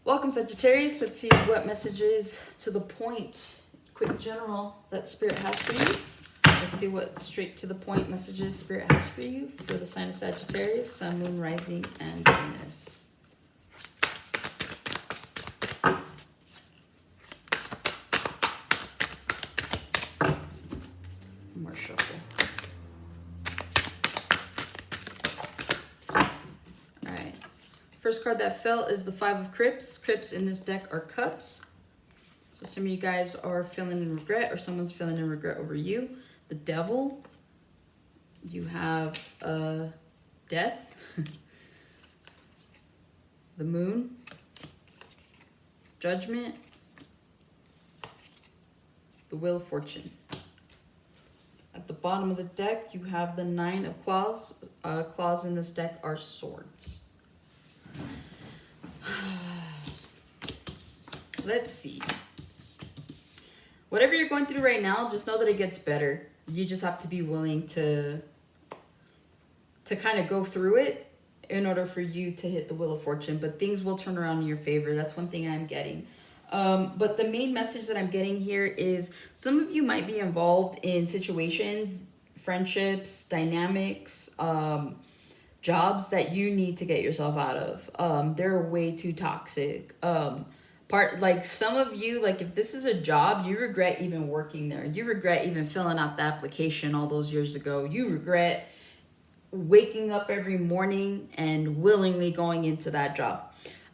Welcome, Sagittarius. Let's see what messages to the point, quick general, that Spirit has for you. Let's see what straight to the point messages Spirit has for you for the sign of Sagittarius, Sun, Moon, Rising, and Venus. More shuffle. Alright. First card that fell is the Five of Crips. Crips in this deck are cups. So some of you guys are feeling in regret, or someone's feeling in regret over you. The Devil. You have Death. The Moon. Judgment. The Wheel of Fortune. At the bottom of the deck, you have the Nine of Claws. Claws in this deck are swords. Let's see. Whatever you're going through right now, just know that it gets better. You just have to be willing to kind of go through it in order for you to hit the Wheel of Fortune. But things will turn around in your favor. That's one thing I'm getting. But the main message that I'm getting here is some of you might be involved in situations, friendships, dynamics, jobs that you need to get yourself out of. They're way too toxic. Like some of you, like if this is a job, you regret even working there. You regret even filling out the application all those years ago. You regret waking up every morning and willingly going into that job.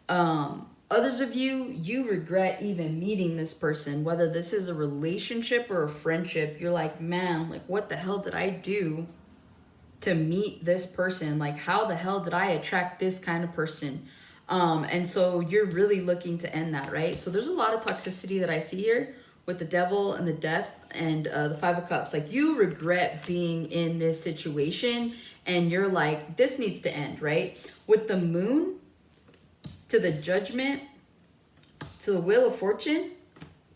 Others of you, you regret even meeting this person, whether this is a relationship or a friendship. You're like, man, like what the hell did I do to meet this person? Like how the hell did I attract this kind of person? And so you're really looking to end that, right? So there's a lot of toxicity that I see here with the Devil and the Death and the Five of Cups. Like you regret being in this situation and you're like, this needs to end, right? With the Moon to the Judgment to the Wheel of Fortune,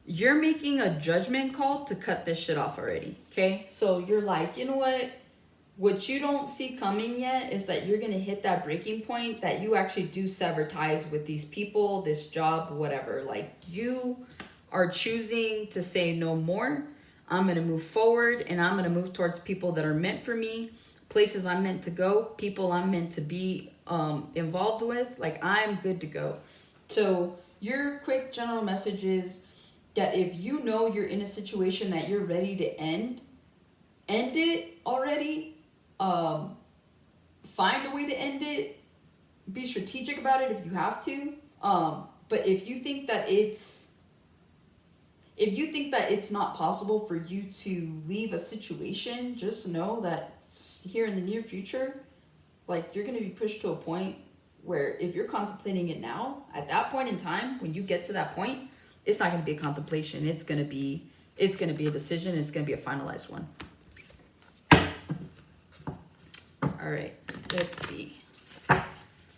you're making a judgment call to cut this shit off already, okay? So you're like, you know what? What you don't see coming yet is that you're going to hit that breaking point that you actually do sever ties with these people, this job, whatever. Like you are choosing to say no more. I'm going to move forward and I'm going to move towards people that are meant for me, places I'm meant to go, people I'm meant to be involved with. Like I'm good to go. So your quick general message is that if you know you're in a situation that you're ready to end it already. Find a way to end it. Be strategic about it if you have to. But if you think that it's not possible for you to leave a situation, just know that here in the near future, like you're going to be pushed to a point where if you're contemplating it now, at that point in time, when you get to that point, it's not going to be a contemplation. It's going to be a decision. It's going to be a finalized one. All right, let's see.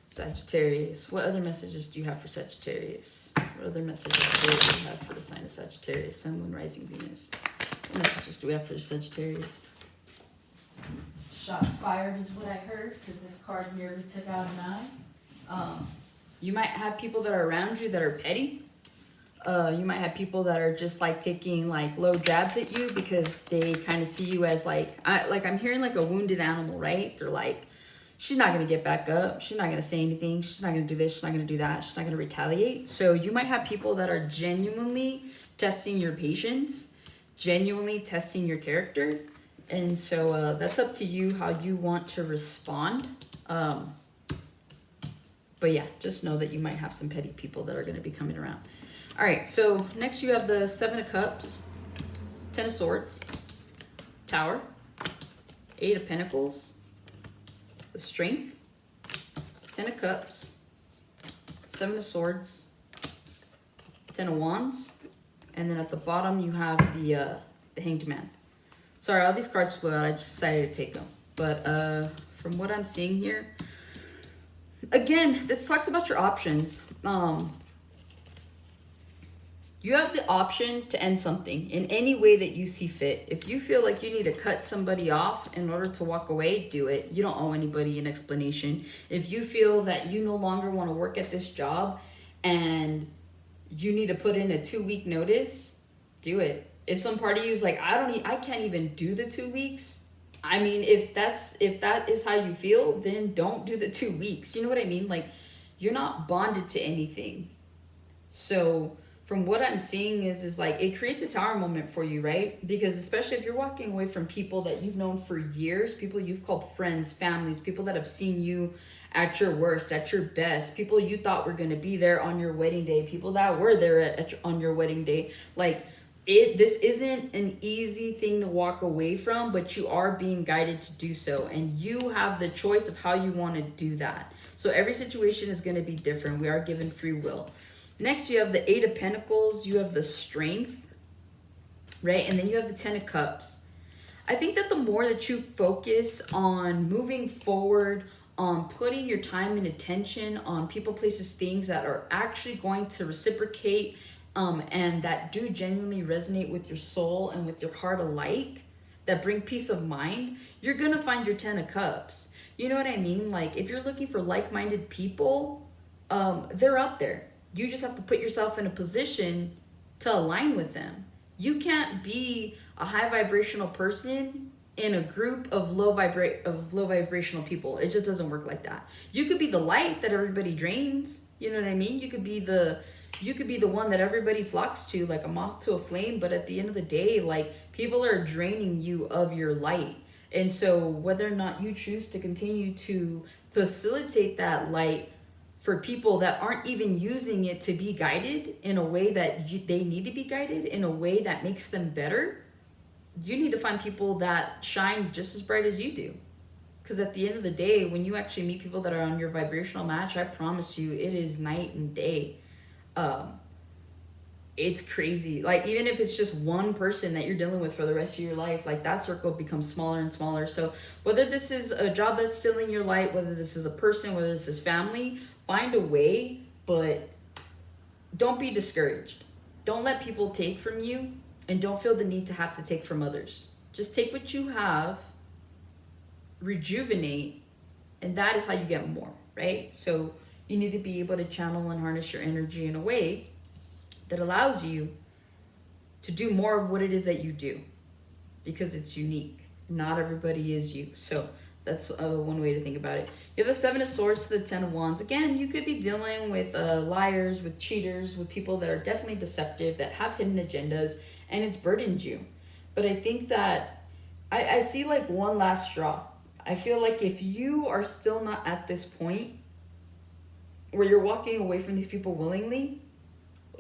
Sagittarius. What other messages do you have for Sagittarius? What other messages do you have for the sign of Sagittarius? Sun, Moon, Rising, Venus. What messages do we have for Sagittarius? Shots fired is what I heard because this card nearly took out an eye. You might have people that are around you that are petty. You might have people that are just like taking like low jabs at you because they kind of see you as I'm hearing like a wounded animal, right? They're like, she's not going to get back up. She's not going to say anything. She's not going to do this. She's not going to do that. She's not going to retaliate. So you might have people that are genuinely testing your patience, genuinely testing your character. And so that's up to you how you want to respond. But yeah, just know that you might have some petty people that are going to be coming around. All right, so next you have the Seven of Cups, Ten of Swords, Tower, Eight of Pentacles, the Strength, Ten of Cups, Seven of Swords, Ten of Wands, and then at the bottom you have the Hanged Man. Sorry, all these cards flew out. I just decided to take them. But from what I'm seeing here, again, this talks about your options. You have the option to end something in any way that you see fit. If you feel like you need to cut somebody off in order to walk away, do it. You don't owe anybody an explanation. If you feel that you no longer want to work at this job and you need to put in a 2-week notice, do it. If some part of you is like, I can't even do the 2 weeks. I mean, if that is how you feel, then don't do the 2 weeks. You know what I mean? Like, you're not bonded to anything. So from what I'm seeing is like, it creates a tower moment for you, right? Because especially if you're walking away from people that you've known for years, people you've called friends, families, people that have seen you at your worst, at your best, people you thought were going to be there on your wedding day, people that were there on your wedding day. Like, this isn't an easy thing to walk away from, but you are being guided to do so, and you have the choice of how you want to do that. So every situation is going to be different. We are given free will. Next, you have the 8 of Pentacles, you have the Strength, right? And then you have the 10 of Cups. I think that the more that you focus on moving forward, on putting your time and attention on people, places, things that are actually going to reciprocate, and that do genuinely resonate with your soul and with your heart alike, that bring peace of mind, you're gonna find your 10 of Cups. You know what I mean? Like, if you're looking for like-minded people, they're up there. You just have to put yourself in a position to align with them. You can't be a high vibrational person in a group of low vibrational people. It just doesn't work like that. You could be the light that everybody drains. You know what I mean? You could be the one that everybody flocks to, like a moth to a flame. But at the end of the day, like, people are draining you of your light. And so whether or not you choose to continue to facilitate that light for people that aren't even using it to be guided in a way that they need to be guided, in a way that makes them better, you need to find people that shine just as bright as you do. Because at the end of the day, when you actually meet people that are on your vibrational match, I promise you, it is night and day. It's crazy. Like, even if it's just one person that you're dealing with for the rest of your life, like, that circle becomes smaller and smaller. So whether this is a job that's still in your light, whether this is a person, whether this is family, find a way, but don't be discouraged. Don't let people take from you, and don't feel the need to have to take from others. Just take what you have, rejuvenate, and that is how you get more, right? So you need to be able to channel and harness your energy in a way that allows you to do more of what it is that you do, because it's unique. Not everybody is you. So that's one way to think about it. You have the 7 of Swords to the 10 of Wands. Again, you could be dealing with liars, with cheaters, with people that are definitely deceptive, that have hidden agendas, and it's burdened you. But I think that I see like one last straw. I feel like if you are still not at this point where you're walking away from these people willingly,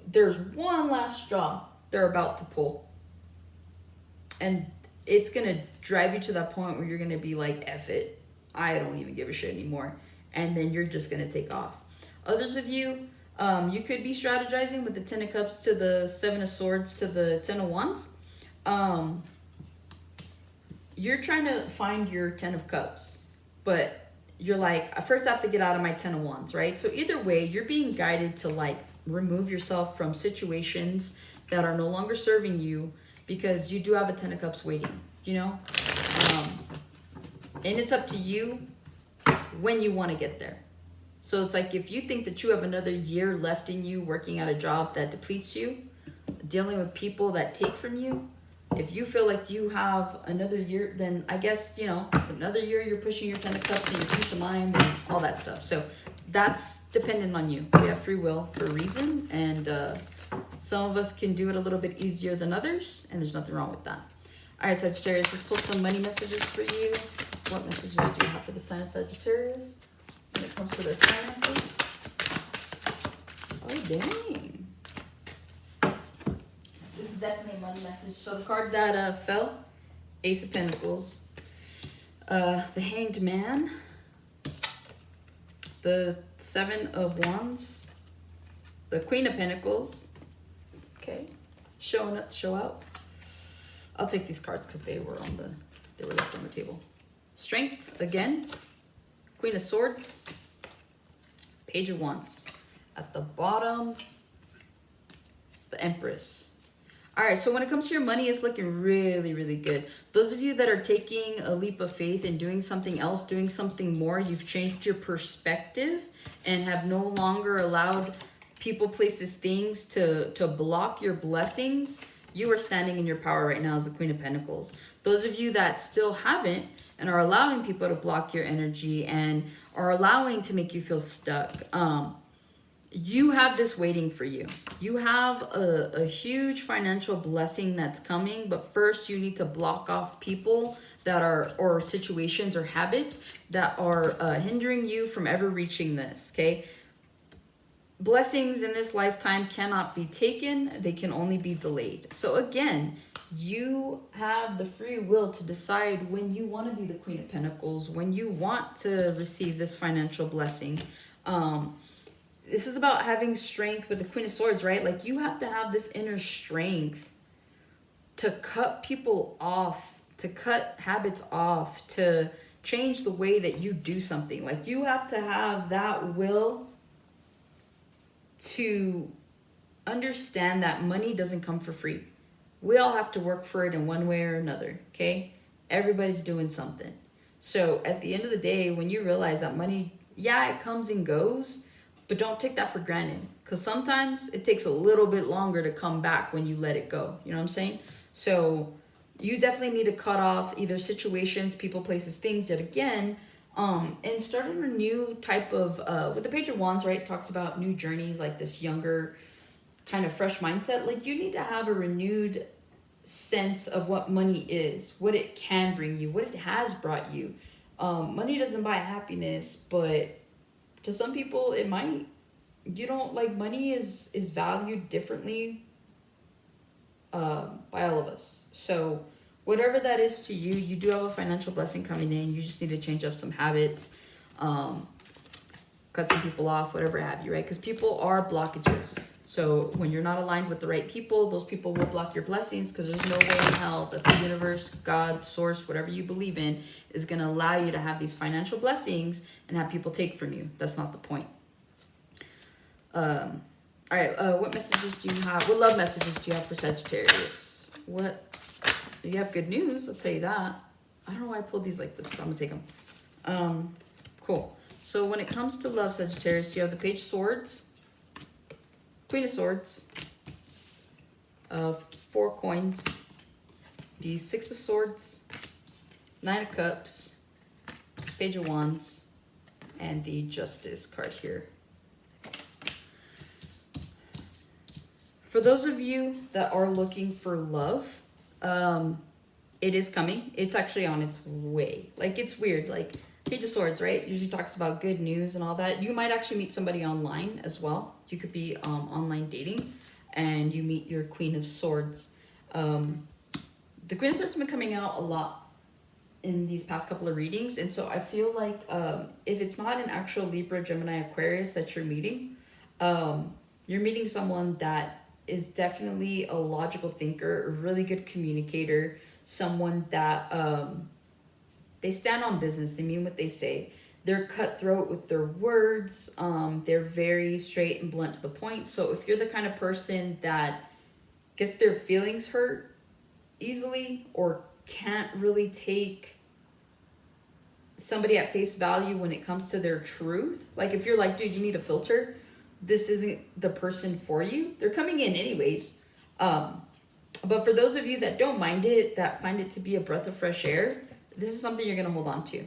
there's one last straw they're about to pull. And it's going to drive you to that point where you're going to be like, F it, I don't even give a shit anymore. And then you're just going to take off. Others of you, you could be strategizing with the 10 of Cups to the 7 of Swords to the 10 of Wands. You're trying to find your 10 of Cups, but you're like, I first have to get out of my 10 of Wands, right? So either way, you're being guided to like remove yourself from situations that are no longer serving you, because you do have a 10 of Cups waiting, you know? And it's up to you when you want to get there. So it's like, if you think that you have another year left in you working at a job that depletes you, dealing with people that take from you, if you feel like you have another year, then I guess, you know, it's another year you're pushing your 10 of Cups and your peace of mind and all that stuff. So that's dependent on you. We have free will for a reason, and some of us can do it a little bit easier than others, and there's nothing wrong with that. All right, Sagittarius, let's pull some money messages for you. What messages do you have for the sign of Sagittarius when it comes to their finances? Oh, dang. This is definitely a money message. So the card that fell, Ace of Pentacles, the Hanged Man, the 7 of Wands, the Queen of Pentacles. Okay, show out. I'll take these cards because they were left on the table. Strength again, Queen of Swords, Page of Wands. At the bottom, the Empress. All right, so when it comes to your money, it's looking really, really good. Those of you that are taking a leap of faith and doing something else, doing something more, you've changed your perspective and have no longer allowed people, places, things to block your blessings, you are standing in your power right now as the Queen of Pentacles. Those of you that still haven't and are allowing people to block your energy and are allowing to make you feel stuck, you have this waiting for you. You have a huge financial blessing that's coming, but first you need to block off people that are, or situations or habits that are hindering you from ever reaching this, okay? Blessings in this lifetime cannot be taken. They can only be delayed. So again, you have the free will to decide when you want to be the Queen of Pentacles, when you want to receive this financial blessing. This is about having strength with the Queen of Swords, right? Like, you have to have this inner strength to cut people off, to cut habits off, to change the way that you do something. Like, you have to have that will to understand that money doesn't come for free. We all have to work for it in one way or another, okay? Everybody's doing something. So at the end of the day, when you realize that money, yeah, it comes and goes, but don't take that for granted, because sometimes it takes a little bit longer to come back when you let it go. You know what I'm saying? So you definitely need to cut off either situations, people, places, things, yet again, and start on a new type of, with the Page of Wands, right, talks about new journeys, like this younger kind of fresh mindset. Like, you need to have a renewed sense of what money is, what it can bring you, what it has brought you. Money doesn't buy happiness, but to some people it might. You don't, like, money is valued differently by all of us. So whatever that is to you, you do have a financial blessing coming in. You just need to change up some habits, cut some people off, whatever have you, right? Because people are blockages. So when you're not aligned with the right people, those people will block your blessings, because there's no way in hell that the universe, God, source, whatever you believe in, is going to allow you to have these financial blessings and have people take from you. That's not the point. All right. What messages do you have? What love messages do you have for Sagittarius? What? You have good news. I'll tell you that. I don't know why I pulled these like this, but I'm going to take them. Cool. So when it comes to love, Sagittarius, you have the Page of Swords, Queen of Swords, 4 coins, the 6 of Swords, 9 of Cups, Page of Wands, and the Justice card here. For those of you that are looking for love, it is coming. It's actually on its way. Like, it's weird. Like, Page of Swords, right, usually talks about good news and all that. You might actually meet somebody online as well. You could be online dating and you meet your Queen of Swords. The Queen of Swords has been coming out a lot in these past couple of readings. And so I feel like if it's not an actual Libra, Gemini, Aquarius that you're meeting someone that is definitely a logical thinker, a really good communicator, someone that they stand on business, they mean what they say. They're cutthroat with their words. They're very straight and blunt to the point. So if you're the kind of person that gets their feelings hurt easily or can't really take somebody at face value when it comes to their truth, like if you're like, dude, you need a filter, this isn't the person for you. They're coming in anyways. But for those of you that don't mind it, that find it to be a breath of fresh air, this is something you're going to hold on to,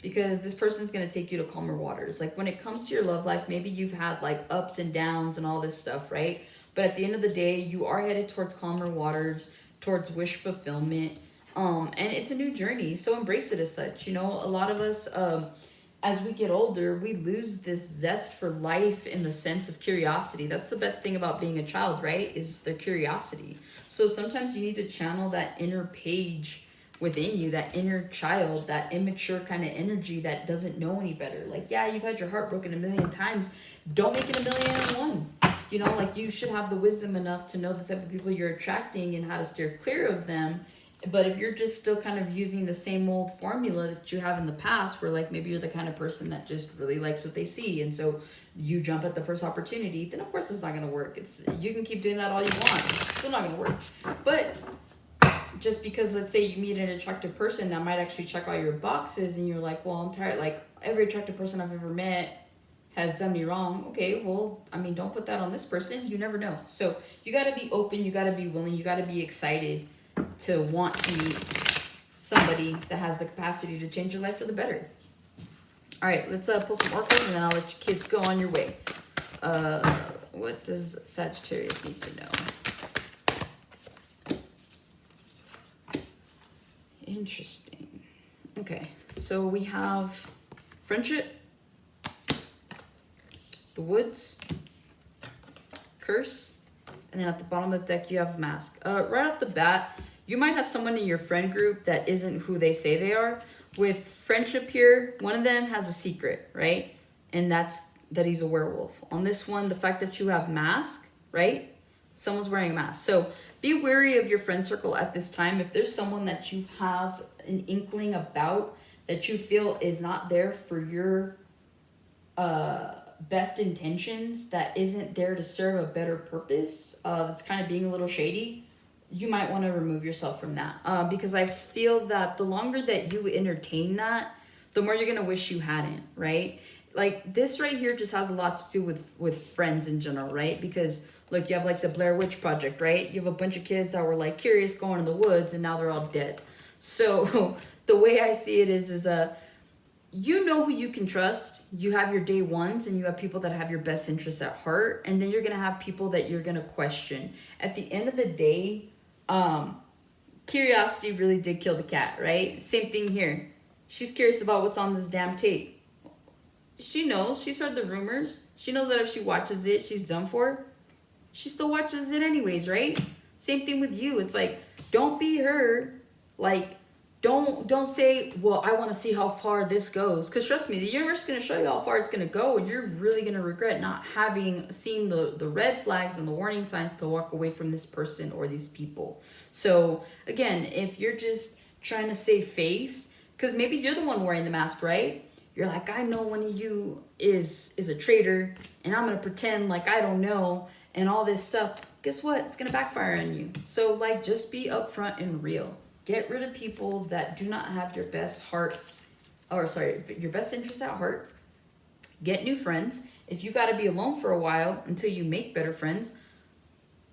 because this person's going to take you to calmer waters. Like, when it comes to your love life, maybe you've had like ups and downs and all this stuff, right? But at the end of the day, you are headed towards calmer waters, towards wish fulfillment. And it's a new journey. So embrace it as such. You know, a lot of us, as we get older, we lose this zest for life in the sense of curiosity. That's the best thing about being a child, right? Is their curiosity. So sometimes you need to channel that inner Page within you, that inner child, that immature kind of energy that doesn't know any better. Like, yeah, you've had your heart broken a million times. Don't make it a million and one. You know, like, you should have the wisdom enough to know the type of people you're attracting and how to steer clear of them. But if you're just still kind of using the same old formula that you have in the past, where like maybe you're the kind of person that just really likes what they see, and so you jump at the first opportunity, then of course it's not going to work. You can keep doing that all you want. It's still not going to work. But just because, let's say, you meet an attractive person that might actually check all your boxes and you're like, well, I'm tired. Like, every attractive person I've ever met has done me wrong. Okay, well, I mean, don't put that on this person. You never know. So you got to be open. You got to be willing. You got to be excited to want to meet somebody that has the capacity to change your life for the better. All right, let's pull some oracles, and then I'll let you kids go on your way. What does Sagittarius need to know? Interesting. Okay, so we have friendship, the woods, curse, and then at the bottom of the deck you have mask. Right off the bat, you might have someone in your friend group that isn't who they say they are. With friendship here, one of them has a secret, right? And that's that he's a werewolf. On this one, the fact that you have mask, right? Someone's wearing a mask. So be wary of your friend circle at this time. If there's someone that you have an inkling about that you feel is not there for your best intentions, that isn't there to serve a better purpose, that's kind of being a little shady, you might want to remove yourself from that. Because I feel that the longer that you entertain that, the more you're going to wish you hadn't, right? Like this right here just has a lot to do with friends in general, right? Because look, you have like the Blair Witch Project, right? You have a bunch of kids that were like curious going in the woods and now they're all dead. So the way I see it is you know who you can trust. You have your day ones and you have people that have your best interests at heart. And then you're going to have people that you're going to question. At the end of the day, curiosity really did kill the cat, right? Same thing here. She's curious about what's on this damn tape. She knows. She's heard the rumors. She knows that if she watches it, she's done for. She still watches it anyways, right? Same thing with you. It's like, don't be her. Like, don't say, well, I want to see how far this goes. Because trust me, the universe is going to show you how far it's going to go. And you're really going to regret not having seen the red flags and the warning signs to walk away from this person or these people. So, again, if you're just trying to save face, because maybe you're the one wearing the mask, right? You're like, I know one of you is a traitor, and I'm going to pretend like I don't know, and all this stuff. Guess what? It's going to backfire on you. So, like, just be upfront and real. Get rid of people that do not have your best your best interests at heart. Get new friends. If you got to be alone for a while until you make better friends,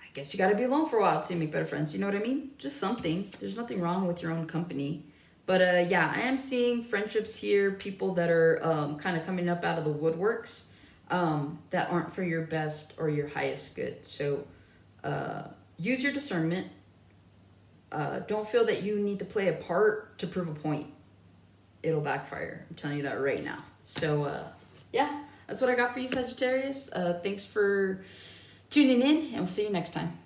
I guess you got to be alone for a while until you make better friends. You know what I mean? Just something. There's nothing wrong with your own company. But yeah, I am seeing friendships here, people that are kind of coming up out of the woodworks that aren't for your best or your highest good. So use your discernment. Don't feel that you need to play a part to prove a point. It'll backfire. I'm telling you that right now. So yeah, that's what I got for you, Sagittarius. Thanks for tuning in, and we'll see you next time.